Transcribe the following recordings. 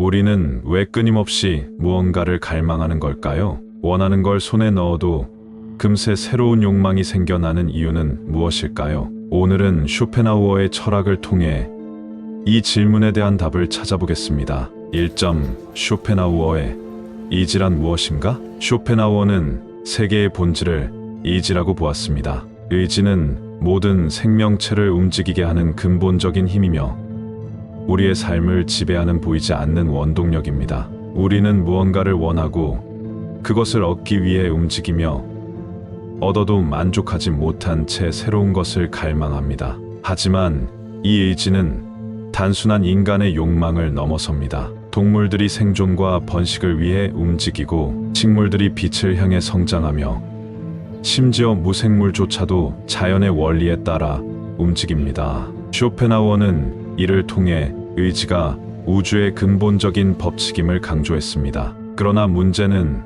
우리는 왜 끊임없이 무언가를 갈망하는 걸까요? 원하는 걸 손에 넣어도 금세 새로운 욕망이 생겨나는 이유는 무엇일까요? 오늘은 쇼펜하우어의 철학을 통해 이 질문에 대한 답을 찾아보겠습니다. 1점. 쇼펜하우어의 이지란 무엇인가? 쇼펜하우어는 세계의 본질을 이지라고 보았습니다. 의지는 모든 생명체를 움직이게 하는 근본적인 힘이며 우리의 삶을 지배하는 보이지 않는 원동력입니다. 우리는 무언가를 원하고 그것을 얻기 위해 움직이며 얻어도 만족하지 못한 채 새로운 것을 갈망합니다. 하지만 이 의지는 단순한 인간의 욕망을 넘어섭니다. 동물들이 생존과 번식을 위해 움직이고 식물들이 빛을 향해 성장하며 심지어 무생물조차도 자연의 원리에 따라 움직입니다. 쇼펜하우어는 이를 통해 의지가 우주의 근본적인 법칙임을 강조했습니다. 그러나 문제는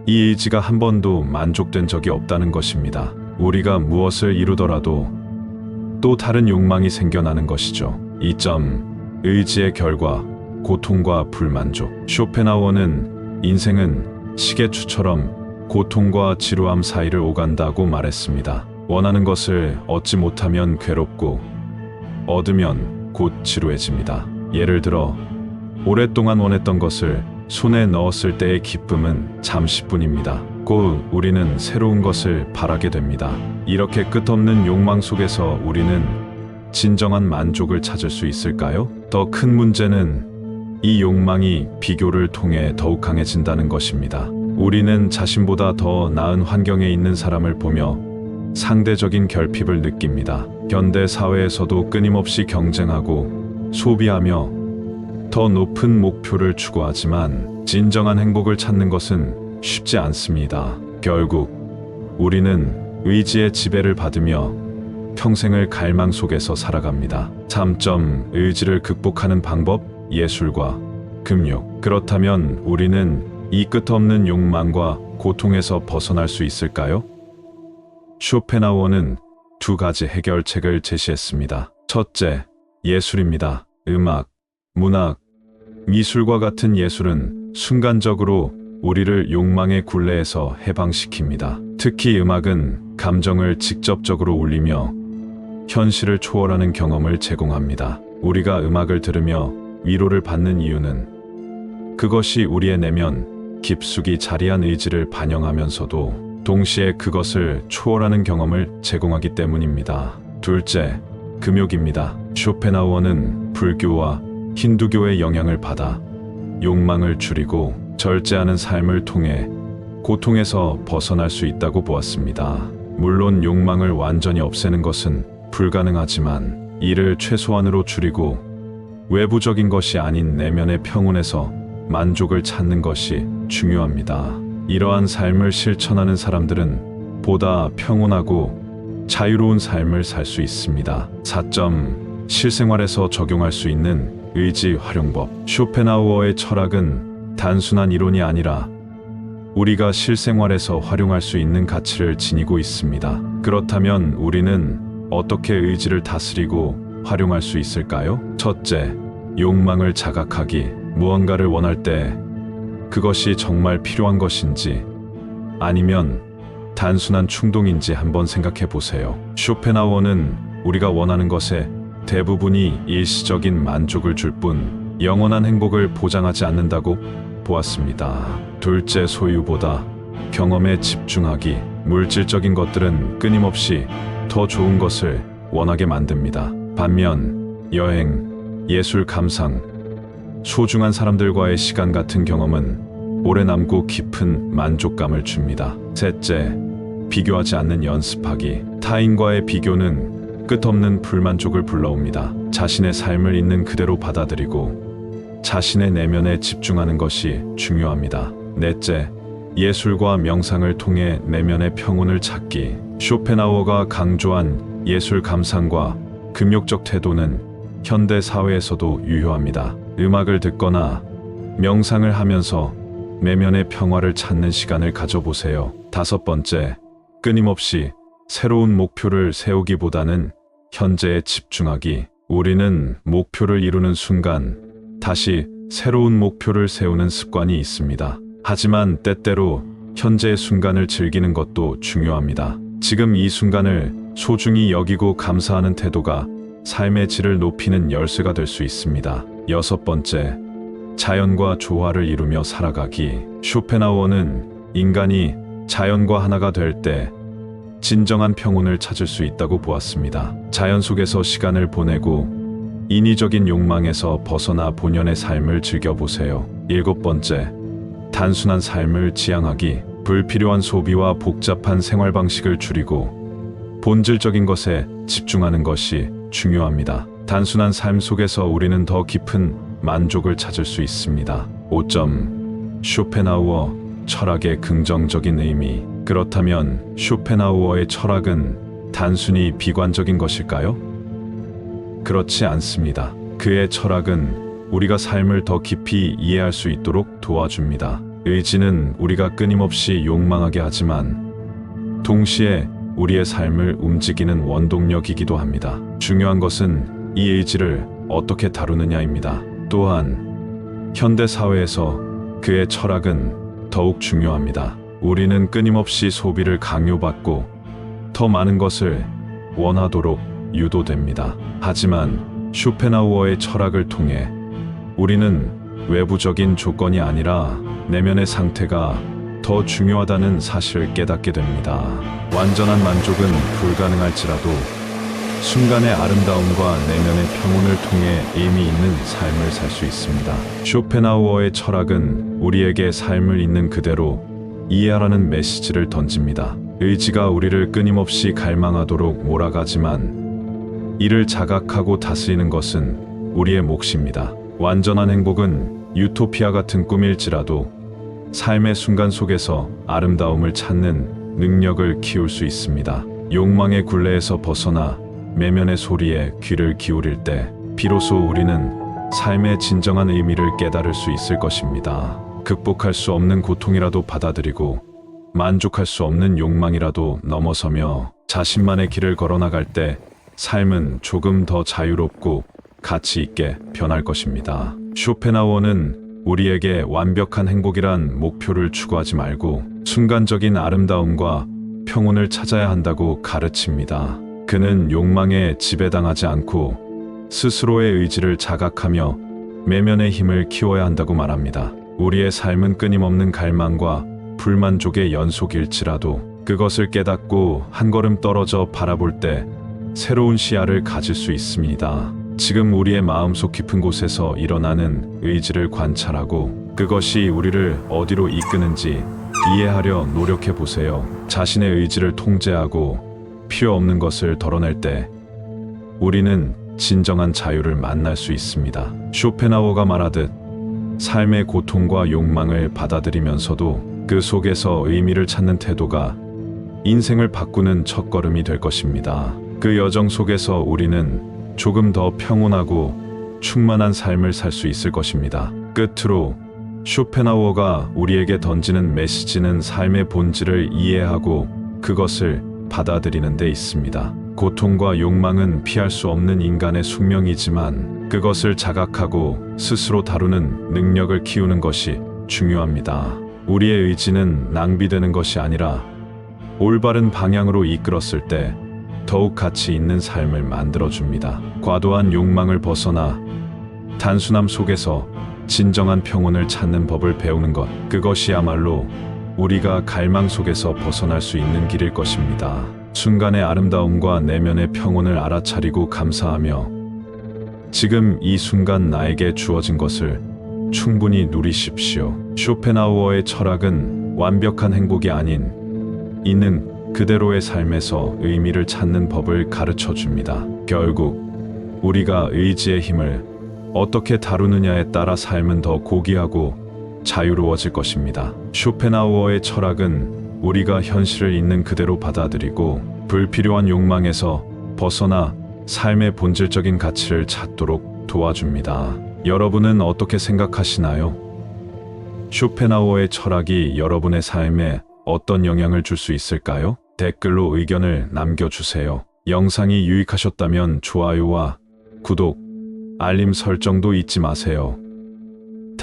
이 의지가 한 번도 만족된 적이 없다는 것입니다. 우리가 무엇을 이루더라도 또 다른 욕망이 생겨나는 것이죠. 2점. 의지의 결과, 고통과 불만족. 쇼펜하우어는 인생은 시계추처럼 고통과 지루함 사이를 오간다고 말했습니다. 원하는 것을 얻지 못하면 괴롭고 얻으면 곧 지루해집니다. 예를 들어 오랫동안 원했던 것을 손에 넣었을 때의 기쁨은 잠시뿐입니다. 곧 우리는 새로운 것을 바라게 됩니다. 이렇게 끝없는 욕망 속에서 우리는 진정한 만족을 찾을 수 있을까요? 더 큰 문제는 이 욕망이 비교를 통해 더욱 강해진다는 것입니다. 우리는 자신보다 더 나은 환경에 있는 사람을 보며 상대적인 결핍을 느낍니다. 현대 사회에서도 끊임없이 경쟁하고 소비하며 더 높은 목표를 추구하지만 진정한 행복을 찾는 것은 쉽지 않습니다. 결국 우리는 의지의 지배를 받으며 평생을 갈망 속에서 살아갑니다. 3점. 의지를 극복하는 방법, 예술과 금욕. 그렇다면 우리는 이 끝없는 욕망과 고통에서 벗어날 수 있을까요? 쇼펜하우어는 두 가지 해결책을 제시했습니다. 첫째, 예술입니다. 음악, 문학, 미술과 같은 예술은 순간적으로 우리를 욕망의 굴레에서 해방시킵니다. 특히 음악은 감정을 직접적으로 울리며 현실을 초월하는 경험을 제공합니다. 우리가 음악을 들으며 위로를 받는 이유는 그것이 우리의 내면 깊숙이 자리한 의지를 반영하면서도 동시에 그것을 초월하는 경험을 제공하기 때문입니다. 둘째, 금욕입니다. 쇼펜하우어는 불교와 힌두교의 영향을 받아 욕망을 줄이고 절제하는 삶을 통해 고통에서 벗어날 수 있다고 보았습니다. 물론 욕망을 완전히 없애는 것은 불가능하지만 이를 최소한으로 줄이고 외부적인 것이 아닌 내면의 평온에서 만족을 찾는 것이 중요합니다. 이러한 삶을 실천하는 사람들은 보다 평온하고 자유로운 삶을 살 수 있습니다. 4점. 실생활에서 적용할 수 있는 의지 활용법. 쇼펜하우어의 철학은 단순한 이론이 아니라 우리가 실생활에서 활용할 수 있는 가치를 지니고 있습니다. 그렇다면 우리는 어떻게 의지를 다스리고 활용할 수 있을까요? 첫째, 욕망을 자각하기. 무언가를 원할 때 그것이 정말 필요한 것인지 아니면 단순한 충동인지 한번 생각해 보세요. 쇼펜하우어는 우리가 원하는 것의 대부분이 일시적인 만족을 줄 뿐 영원한 행복을 보장하지 않는다고 보았습니다. 둘째, 소유보다 경험에 집중하기. 물질적인 것들은 끊임없이 더 좋은 것을 원하게 만듭니다. 반면 여행, 예술 감상, 소중한 사람들과의 시간 같은 경험은 오래 남고 깊은 만족감을 줍니다. 셋째, 비교하지 않는 연습하기. 타인과의 비교는 끝없는 불만족을 불러옵니다. 자신의 삶을 있는 그대로 받아들이고 자신의 내면에 집중하는 것이 중요합니다. 넷째, 예술과 명상을 통해 내면의 평온을 찾기. 쇼펜하우어가 강조한 예술 감상과 금욕적 태도는 현대 사회에서도 유효합니다. 음악을 듣거나 명상을 하면서 내면의 평화를 찾는 시간을 가져보세요. 다섯 번째, 끊임없이 새로운 목표를 세우기보다는 현재에 집중하기. 우리는 목표를 이루는 순간 다시 새로운 목표를 세우는 습관이 있습니다. 하지만 때때로 현재의 순간을 즐기는 것도 중요합니다. 지금 이 순간을 소중히 여기고 감사하는 태도가 삶의 질을 높이는 열쇠가 될 수 있습니다. 6번째, 자연과 조화를 이루며 살아가기. 쇼펜하우어는 인간이 자연과 하나가 될 때 진정한 평온을 찾을 수 있다고 보았습니다. 자연 속에서 시간을 보내고 인위적인 욕망에서 벗어나 본연의 삶을 즐겨보세요. 7번째, 단순한 삶을 지향하기. 불필요한 소비와 복잡한 생활 방식을 줄이고 본질적인 것에 집중하는 것이 중요합니다. 단순한 삶 속에서 우리는 더 깊은 만족을 찾을 수 있습니다. 5점, 쇼펜하우어 철학의 긍정적인 의미. 그렇다면 쇼펜하우어의 철학은 단순히 비관적인 것일까요? 그렇지 않습니다. 그의 철학은 우리가 삶을 더 깊이 이해할 수 있도록 도와줍니다. 의지는 우리가 끊임없이 욕망하게 하지만 동시에 우리의 삶을 움직이는 원동력이기도 합니다. 중요한 것은 이 의지를 어떻게 다루느냐입니다. 또한 현대 사회에서 그의 철학은 더욱 중요합니다. 우리는 끊임없이 소비를 강요받고 더 많은 것을 원하도록 유도됩니다. 하지만 쇼펜하우어의 철학을 통해 우리는 외부적인 조건이 아니라 내면의 상태가 더 중요하다는 사실을 깨닫게 됩니다. 완전한 만족은 불가능할지라도 순간의 아름다움과 내면의 평온을 통해 의미 있는 삶을 살 수 있습니다. 쇼펜하우어의 철학은 우리에게 삶을 있는 그대로 이해하라는 메시지를 던집니다. 의지가 우리를 끊임없이 갈망하도록 몰아가지만 이를 자각하고 다스리는 것은 우리의 몫입니다. 완전한 행복은 유토피아 같은 꿈일지라도 삶의 순간 속에서 아름다움을 찾는 능력을 키울 수 있습니다. 욕망의 굴레에서 벗어나 내면의 소리에 귀를 기울일 때 비로소 우리는 삶의 진정한 의미를 깨달을 수 있을 것입니다. 극복할 수 없는 고통이라도 받아들이고 만족할 수 없는 욕망이라도 넘어서며 자신만의 길을 걸어나갈 때 삶은 조금 더 자유롭고 가치 있게 변할 것입니다. 쇼펜하우어는 우리에게 완벽한 행복이란 목표를 추구하지 말고 순간적인 아름다움과 평온을 찾아야 한다고 가르칩니다. 그는 욕망에 지배당하지 않고 스스로의 의지를 자각하며 내면의 힘을 키워야 한다고 말합니다. 우리의 삶은 끊임없는 갈망과 불만족의 연속일지라도 그것을 깨닫고 한 걸음 떨어져 바라볼 때 새로운 시야를 가질 수 있습니다. 지금 우리의 마음속 깊은 곳에서 일어나는 의지를 관찰하고 그것이 우리를 어디로 이끄는지 이해하려 노력해 보세요. 자신의 의지를 통제하고 필요 없는 것을 덜어낼 때 우리는 진정한 자유를 만날 수 있습니다. 쇼펜하우어가 말하듯 삶의 고통과 욕망을 받아들이면서도 그 속에서 의미를 찾는 태도가 인생을 바꾸는 첫걸음이 될 것입니다. 그 여정 속에서 우리는 조금 더 평온하고 충만한 삶을 살 수 있을 것입니다. 끝으로 쇼펜하우어가 우리에게 던지는 메시지는 삶의 본질을 이해하고 그것을 받아들이는 데 있습니다. 고통과 욕망은 피할 수 없는 인간의 숙명이지만 그것을 자각하고 스스로 다루는 능력을 키우는 것이 중요합니다. 우리의 의지는 낭비되는 것이 아니라 올바른 방향으로 이끌었을 때 더욱 가치 있는 삶을 만들어줍니다. 과도한 욕망을 벗어나 단순함 속에서 진정한 평온을 찾는 법을 배우는 것, 그것이야말로 우리가 갈망 속에서 벗어날 수 있는 길일 것입니다. 순간의 아름다움과 내면의 평온을 알아차리고 감사하며 지금 이 순간 나에게 주어진 것을 충분히 누리십시오. 쇼펜하우어의 철학은 완벽한 행복이 아닌 있는 그대로의 삶에서 의미를 찾는 법을 가르쳐 줍니다. 결국 우리가 의지의 힘을 어떻게 다루느냐에 따라 삶은 더 고귀하고 자유로워질 것입니다. 쇼펜하우어의 철학은 우리가 현실을 있는 그대로 받아들이고 불필요한 욕망에서 벗어나 삶의 본질적인 가치를 찾도록 도와줍니다. 여러분은 어떻게 생각하시나요? 쇼펜하우어의 철학이 여러분의 삶에 어떤 영향을 줄 수 있을까요? 댓글로 의견을 남겨주세요. 영상이 유익하셨다면 좋아요와 구독, 알림 설정도 잊지 마세요.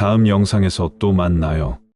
다음 영상에서 또 만나요.